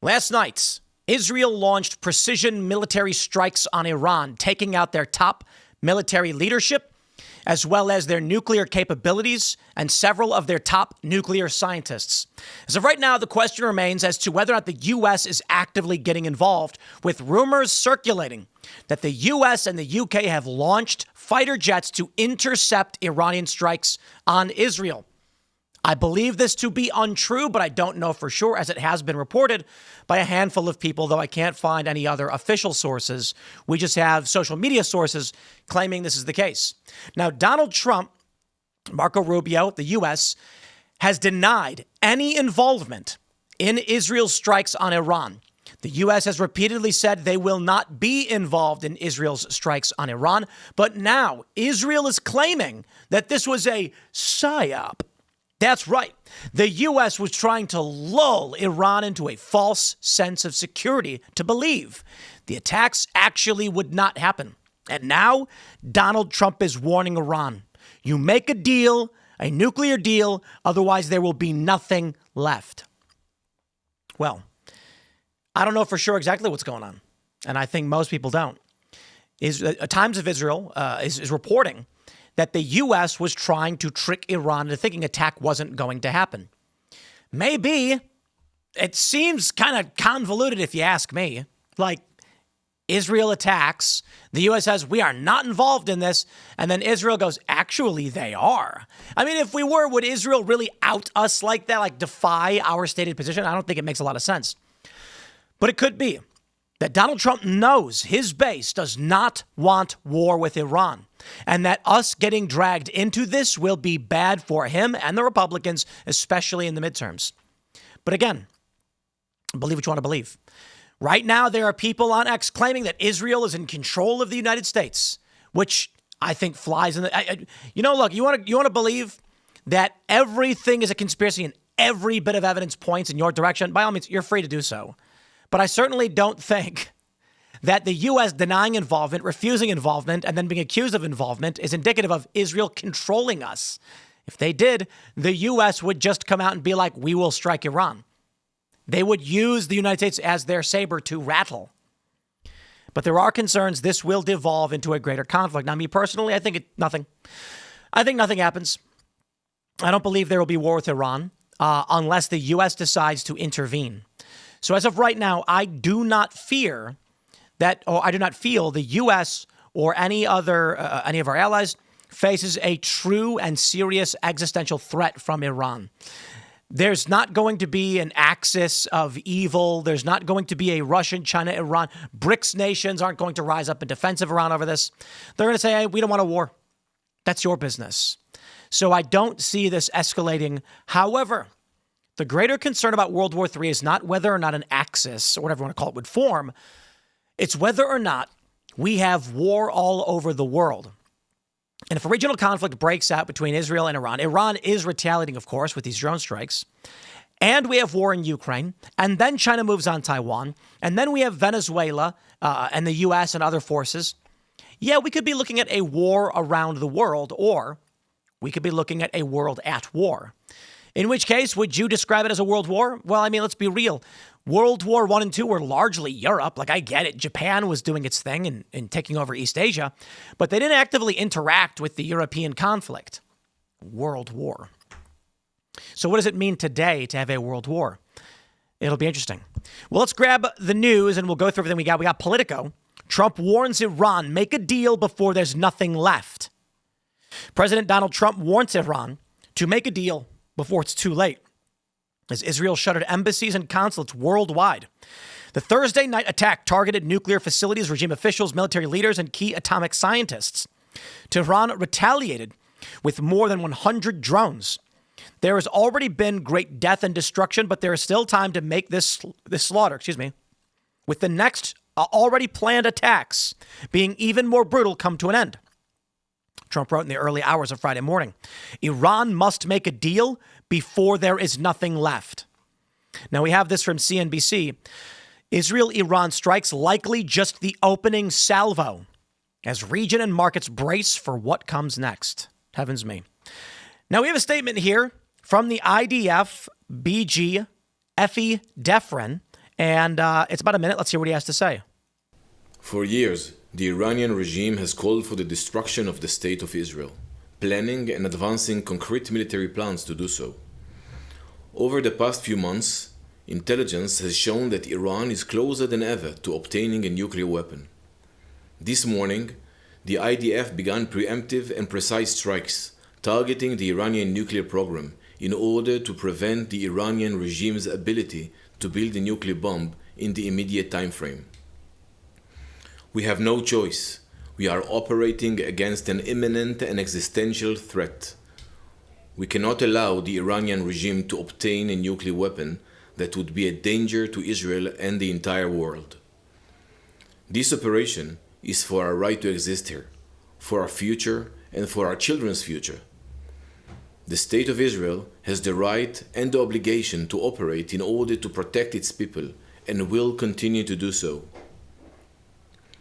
Last night, Israel launched precision military strikes on Iran, taking out their top military leadership, as well as their nuclear capabilities and several of their top nuclear scientists. As of right now, the question remains as to whether or not the U.S. is actively getting involved, with rumors circulating that the U.S. and the U.K. have launched fighter jets to intercept Iranian strikes on Israel. I believe this to be untrue, but I don't know for sure, as it has been reported by a handful of people, though I can't find any other official sources. We just have social media sources claiming this is the case. Now, Donald Trump, Marco Rubio, the U.S., has denied any involvement in Israel's strikes on Iran. The U.S. has repeatedly said they will not be involved in Israel's strikes on Iran, but now Israel is claiming that this was a psyop. That's right. The U.S. was trying to lull Iran into a false sense of security to believe the attacks actually would not happen. And now Donald Trump is warning Iran, you make a deal, a nuclear deal, otherwise there will be nothing left. Well, I don't know for sure exactly what's going on, and I think most people don't. Times of Israel is reporting that the U.S. was trying to trick Iran into thinking attack wasn't going to happen. Maybe. It seems kind of convoluted if you ask me. Like, Israel attacks, the U.S. says, we are not involved in this, and then Israel goes, actually, they are. I mean, if we were, would Israel really out us like that, like defy our stated position? I don't think it makes a lot of sense. But it could be that Donald Trump knows his base does not want war with Iran, and that us getting dragged into this will be bad for him and the Republicans, especially in the midterms. But again, believe what you want to believe. Right now, there are people on X claiming that Israel is in control of the United States, which I think flies in the... look, you want to believe that everything is a conspiracy and every bit of evidence points in your direction? By all means, you're free to do so. But I certainly don't think that the U.S. denying involvement, refusing involvement, and then being accused of involvement is indicative of Israel controlling us. If they did, the U.S. would just come out and be like, we will strike Iran. They would use the United States as their saber to rattle. But there are concerns this will devolve into a greater conflict. Now, me personally, I think nothing happens. I don't believe there will be war with Iran unless the U.S. decides to intervene. So as of right now, I do not feel the U.S. or any of our allies faces a true and serious existential threat from Iran. There's not going to be an axis of evil. There's not going to be a Russian, China, Iran. BRICS nations aren't going to rise up in defense of Iran over this. They're going to say, hey, we don't want a war. That's your business. So I don't see this escalating. However, the greater concern about World War III is not whether or not an axis, or whatever you want to call it, would form. It's whether or not we have war all over the world. And if a regional conflict breaks out between Israel and Iran is retaliating, of course, with these drone strikes. And we have war in Ukraine. And then China moves on Taiwan. And then we have Venezuela and the U.S. and other forces. Yeah, we could be looking at a war around the world, or we could be looking at a world at war. In which case, would you describe it as a world war? Well, I mean, let's be real. World War I and II were largely Europe. Like, I get it. Japan was doing its thing and taking over East Asia, but they didn't actively interact with the European conflict. World war. So what does it mean today to have a world war? It'll be interesting. Well, let's grab the news and we'll go through everything we got. We got Politico. Trump warns Iran, make a deal before there's nothing left. President Donald Trump warns Iran to make a deal before it's too late, as Israel shuttered embassies and consulates worldwide. The Thursday night attack targeted nuclear facilities, regime officials, military leaders, and key atomic scientists. Tehran retaliated with more than 100 drones. There has already been great death and destruction, but there is still time to make this slaughter, with the next already planned attacks being even more brutal, come to an end. Trump wrote in the early hours of Friday morning, Iran must make a deal before there is nothing left. Now we have this from CNBC. Israel-Iran strikes likely just the opening salvo as region and markets brace for what comes next. Heavens me. Now we have a statement here from the IDF BG Effie Defrin And it's about a minute. Let's hear what he has to say. For years, the Iranian regime has called for the destruction of the State of Israel, planning and advancing concrete military plans to do so. Over the past few months, intelligence has shown that Iran is closer than ever to obtaining a nuclear weapon. This morning, the IDF began preemptive and precise strikes targeting the Iranian nuclear program in order to prevent the Iranian regime's ability to build a nuclear bomb in the immediate time frame. We have no choice. We are operating against an imminent and existential threat. We cannot allow the Iranian regime to obtain a nuclear weapon that would be a danger to Israel and the entire world. This operation is for our right to exist here, for our future and for our children's future. The State of Israel has the right and the obligation to operate in order to protect its people and will continue to do so.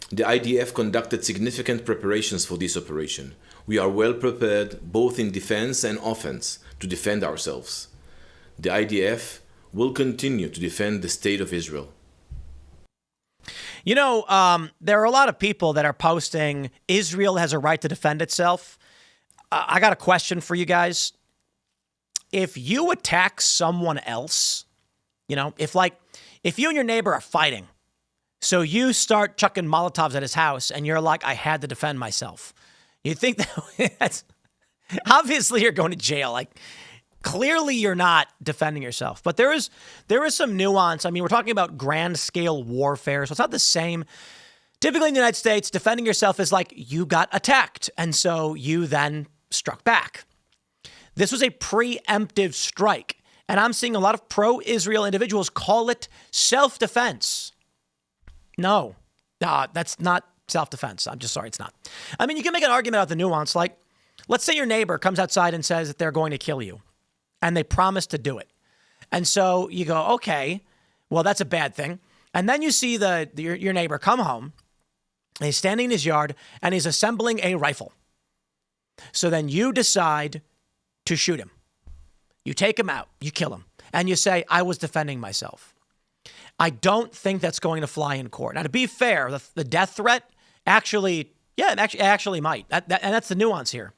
The IDF conducted significant preparations for this operation. We are well prepared both in defense and offense to defend ourselves. The IDF will continue to defend the State of Israel. You know, there are a lot of people that are posting Israel has a right to defend itself. I got a question for you guys. If you attack someone else, you know, if you and your neighbor are fighting, so you start chucking Molotovs at his house and you're like, I had to defend myself. You think that's obviously you're going to jail. Like, clearly you're not defending yourself. But there is some nuance. I mean, we're talking about grand scale warfare, so it's not the same. Typically in the United States, defending yourself is like you got attacked, and so you then struck back. This was a preemptive strike, and I'm seeing a lot of pro-Israel individuals call it self-defense. No, that's not self-defense. I'm just sorry, it's not. I mean, you can make an argument about the nuance. Like, let's say your neighbor comes outside and says that they're going to kill you, and they promise to do it. And so you go, okay, well, that's a bad thing. And then you see your neighbor come home, and he's standing in his yard, and he's assembling a rifle. So then you decide to shoot him. You take him out, you kill him, and you say, I was defending myself. I don't think that's going to fly in court. Now, to be fair, the death threat actually might. And that's the nuance here.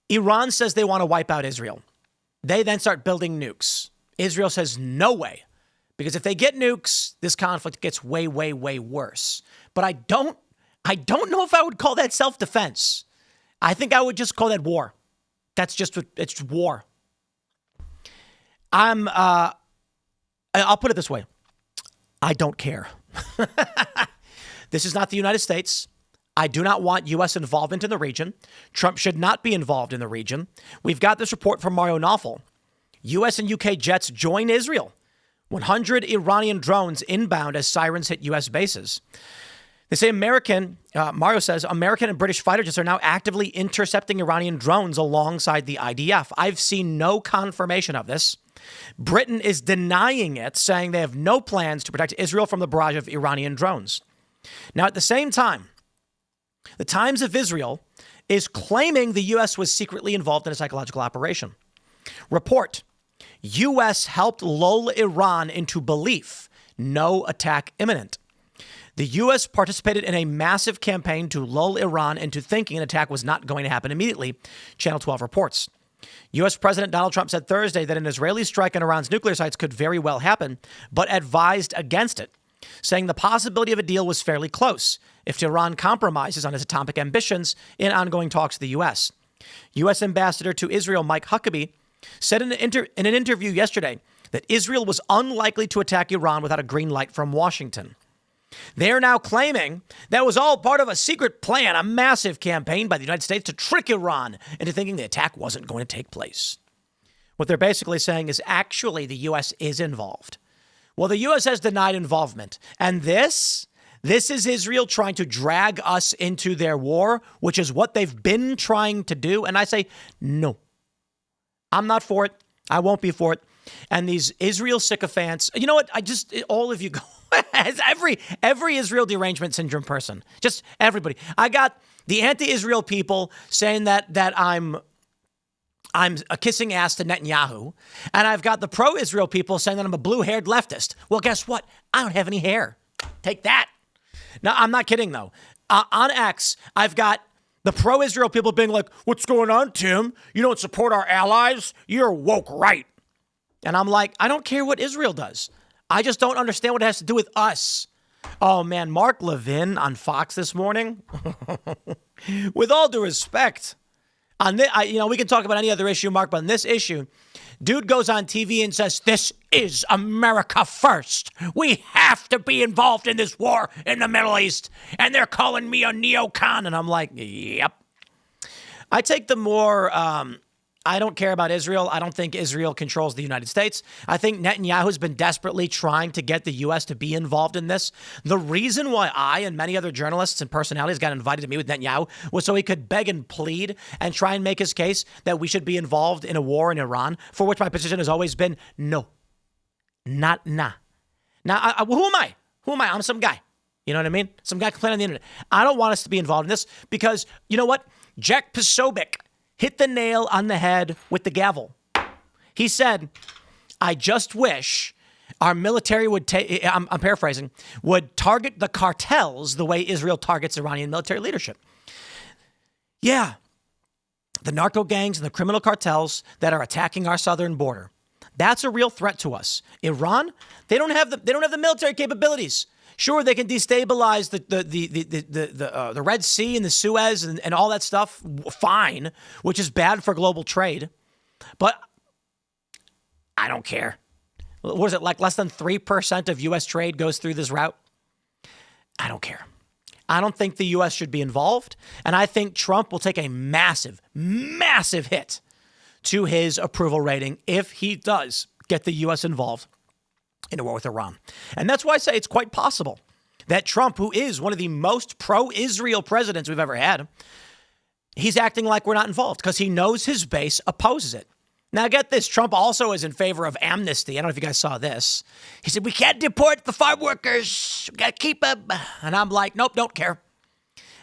Iran says they want to wipe out Israel. They then start building nukes. Israel says no way, because if they get nukes, this conflict gets way, way, way worse. But I don't know if I would call that self-defense. I think I would just call that war. It's war. I'll put it this way. I don't care. This is not the United States. I do not want U.S. involvement in the region. Trump should not be involved in the region. We've got this report from Mario Nawfal. U.S. and U.K. jets join Israel. 100 Iranian drones inbound as sirens hit U.S. bases. They say Mario says, American and British fighter jets are now actively intercepting Iranian drones alongside the IDF. I've seen no confirmation of this. Britain is denying it, saying they have no plans to protect Israel from the barrage of Iranian drones. Now, at the same time, the Times of Israel is claiming the U.S. was secretly involved in a psychological operation. Report, U.S. helped lull Iran into belief, no attack imminent. The U.S. participated in a massive campaign to lull Iran into thinking an attack was not going to happen immediately, Channel 12 reports. U.S. President Donald Trump said Thursday that an Israeli strike on Iran's nuclear sites could very well happen, but advised against it, saying the possibility of a deal was fairly close if Iran compromises on its atomic ambitions in ongoing talks with the U.S. U.S. Ambassador to Israel Mike Huckabee said in an interview yesterday that Israel was unlikely to attack Iran without a green light from Washington. They are now claiming that was all part of a secret plan, a massive campaign by the United States to trick Iran into thinking the attack wasn't going to take place. What they're basically saying is actually the U.S. is involved. Well, the U.S. has denied involvement. And this is Israel trying to drag us into their war, which is what they've been trying to do. And I say, no, I'm not for it. I won't be for it. And these Israel sycophants, you know what? All of you go, as every Israel derangement syndrome person, just everybody. I got the anti-Israel people saying that I'm I'm a kissing ass to Netanyahu, and I've got the pro-Israel people saying that I'm a blue-haired leftist. Well, guess what? I don't have any hair. Take that. Now, I'm not kidding, though. On X, I've got the pro-Israel people being like, what's going on, Tim? You don't support our allies? You're woke right. And I'm like, I don't care what Israel does. I just don't understand what it has to do with us. Oh, man, Mark Levin on Fox this morning, with all due respect, on this, we can talk about any other issue, Mark, but on this issue, dude goes on TV and says, this is America first. We have to be involved in this war in the Middle East. And they're calling me a neocon. And I'm like, yep. I take the more, I don't care about Israel. I don't think Israel controls the United States. I think Netanyahu has been desperately trying to get the U.S. to be involved in this. The reason why I and many other journalists and personalities got invited to meet with Netanyahu was so he could beg and plead and try and make his case that we should be involved in a war in Iran, for which my position has always been no, not nah. Now, who am I? Who am I? I'm some guy. You know what I mean? Some guy complaining on the internet. I don't want us to be involved in this because, you know what? Jack Posobiec hit the nail on the head with the gavel. He said, I just wish our military would take, I'm paraphrasing, would target the cartels the way Israel targets Iranian military leadership. Yeah, the narco gangs and the criminal cartels that are attacking our southern border. That's a real threat to us. Iran, they don't have the military capabilities. Sure, they can destabilize the Red Sea and the Suez and all that stuff. Fine, which is bad for global trade. But I don't care. What is it, like less than 3% of U.S. trade goes through this route? I don't care. I don't think the U.S. should be involved. And I think Trump will take a massive, massive hit to his approval rating if he does get the U.S. involved in a war with Iran. And that's why I say it's quite possible that Trump, who is one of the most pro-Israel presidents we've ever had, he's acting like we're not involved because he knows his base opposes it. Now, get this. Trump also is in favor of amnesty. I don't know if you guys saw this. He said, we can't deport the farm workers. We got to keep them. And I'm like, nope, don't care.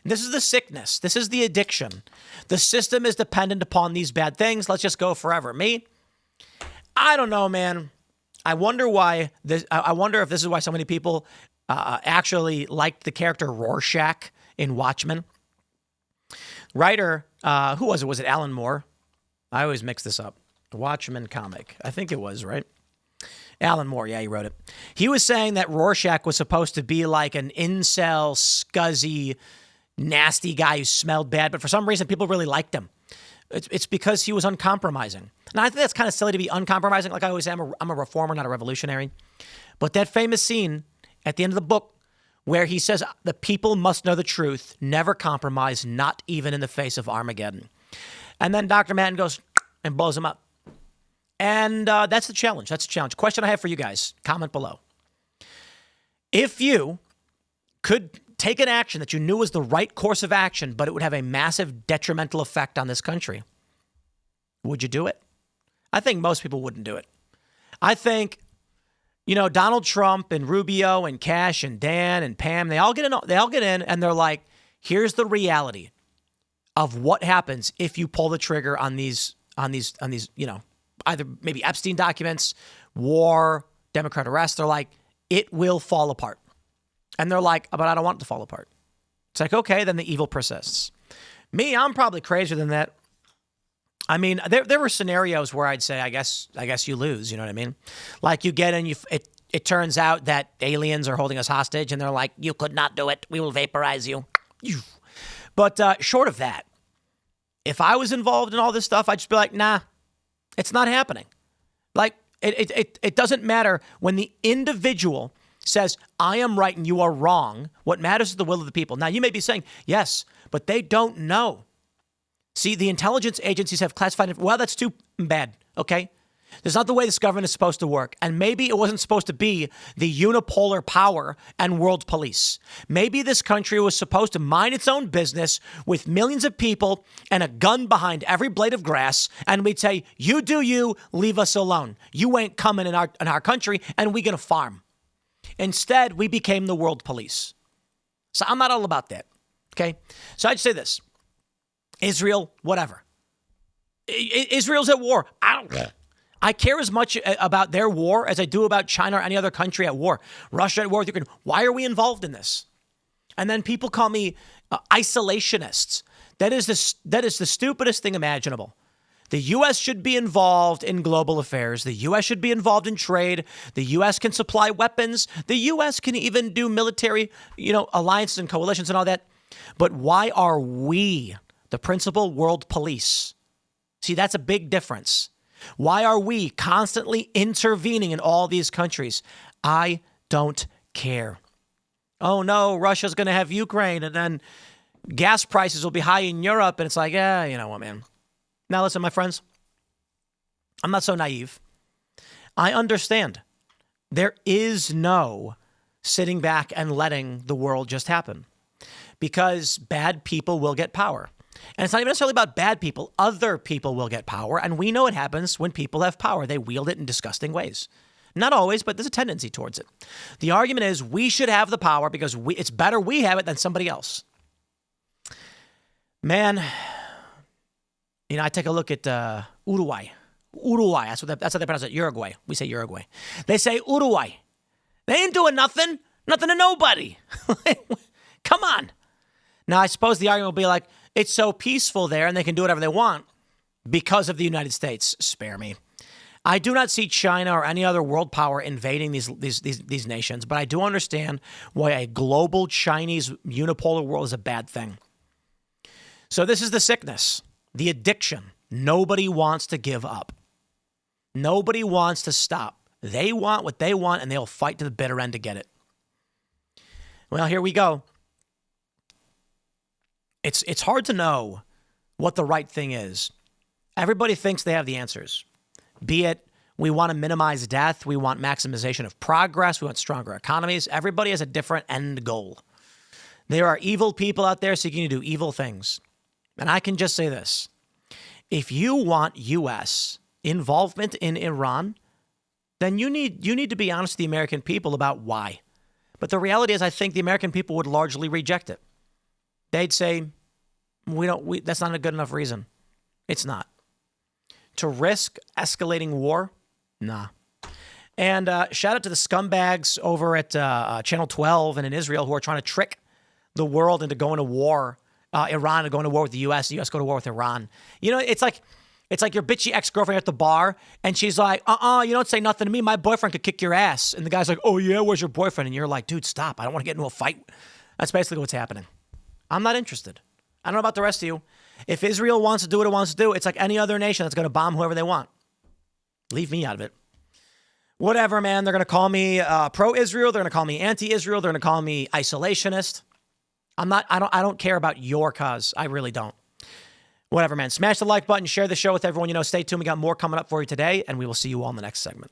And this is the sickness. This is the addiction. The system is dependent upon these bad things. Let's just go forever. Me? I don't know, man. I wonder why this. I wonder if this is why so many people actually liked the character Rorschach in Watchmen. Writer, who was it? Was it Alan Moore? I always mix this up. The Watchmen comic. I think it was, right? Alan Moore, yeah, he wrote it. He was saying that Rorschach was supposed to be like an incel, scuzzy, nasty guy who smelled bad, but for some reason people really liked him. It's because he was uncompromising. And I think that's kind of silly to be uncompromising. Like I always say, I'm a reformer, not a revolutionary. But that famous scene at the end of the book where he says, the people must know the truth, never compromise, not even in the face of Armageddon. And then Dr. Manton goes and blows him up. And that's the challenge. That's the challenge. Question I have for you guys. Comment below. If you could take an action that you knew was the right course of action, but it would have a massive detrimental effect on this country, would you do it? I think most people wouldn't do it. I think, Donald Trump and Rubio and Cash and Dan and Pam, they all get in and they're like, here's the reality of what happens if you pull the trigger on these, either maybe Epstein documents, war, Democrat arrest. They're like, it will fall apart. And they're like, but I don't want it to fall apart. It's like, okay, then the evil persists. Me, I'm probably crazier than that. I mean, there were scenarios where I'd say, I guess you lose. You know what I mean? Like you get in, it turns out that aliens are holding us hostage, and they're like, you could not do it. We will vaporize you. But short of that, if I was involved in all this stuff, I'd just be like, nah, it's not happening. Like it doesn't matter when the individual says, I am right and you are wrong. What matters is the will of the people. Now, you may be saying, yes, but they don't know. See, the intelligence agencies have classified it. Well, that's too bad, okay? That's not the way this government is supposed to work. And maybe it wasn't supposed to be the unipolar power and world police. Maybe this country was supposed to mind its own business with millions of people and a gun behind every blade of grass. And we'd say, you do you, leave us alone. You ain't coming in our country, and we gonna farm. Instead, we became the world police. So I'm not all about that, okay? So I'd say this. Israel, whatever. Israel's at war. I don't care. I care as much about their war as I do about China or any other country at war. Russia at war with Ukraine. Why are we involved in this? And then people call me isolationists. That is the stupidest thing imaginable. The U.S. should be involved in global affairs. The U.S. should be involved in trade. The U.S. can supply weapons. The U.S. can even do military, alliances and coalitions and all that. But why are we the principal world police? See, that's a big difference. Why are we constantly intervening in all these countries? I don't care. Oh, no, Russia's going to have Ukraine, and then gas prices will be high in Europe. And it's like, yeah, you know what, man. Now, listen, my friends, I'm not so naive. I understand there is no sitting back and letting the world just happen because bad people will get power. And it's not even necessarily about bad people. Other people will get power. And we know it happens when people have power. They wield it in disgusting ways. Not always, but there's a tendency towards it. The argument is we should have the power because it's better we have it than somebody else. Man, I take a look at Uruguay. Uruguay, that's how they pronounce it. Uruguay. We say Uruguay. They say Uruguay. They ain't doing nothing. Nothing to nobody. Come on. Now, I suppose the argument will be like, it's so peaceful there and they can do whatever they want because of the United States. Spare me. I do not see China or any other world power invading these nations, but I do understand why a global Chinese unipolar world is a bad thing. So this is the sickness, the addiction. Nobody wants to give up. Nobody wants to stop. They want what they want, and they'll fight to the bitter end to get it. Well, here we go. It's hard to know what the right thing is. Everybody thinks they have the answers. Be it we want to minimize death, we want maximization of progress, we want stronger economies. Everybody has a different end goal. There are evil people out there seeking to do evil things. And I can just say this. If you want U.S. involvement in Iran, then you need to be honest with the American people about why. But the reality is I think the American people would largely reject it. They'd say, that's not a good enough reason. It's not. To risk escalating war? Nah. And shout out to the scumbags over at Channel 12 and in Israel who are trying to trick the world into going to war. Iran to going to war with the U.S. The U.S. go to war with Iran. It's like your bitchy ex-girlfriend at the bar, and she's like, you don't say nothing to me. My boyfriend could kick your ass. And the guy's like, oh, yeah, where's your boyfriend? And you're like, dude, stop. I don't want to get into a fight. That's basically what's happening. I'm not interested. I don't know about the rest of you. If Israel wants to do what it wants to do, it's like any other nation that's going to bomb whoever they want. Leave me out of it. Whatever, man. They're going to call me pro-Israel. They're going to call me anti-Israel. They're going to call me isolationist. I don't care about your cause. I really don't. Whatever, man. Smash the like button. Share the show with everyone you know. Stay tuned. We got more coming up for you today, and we will see you all in the next segment.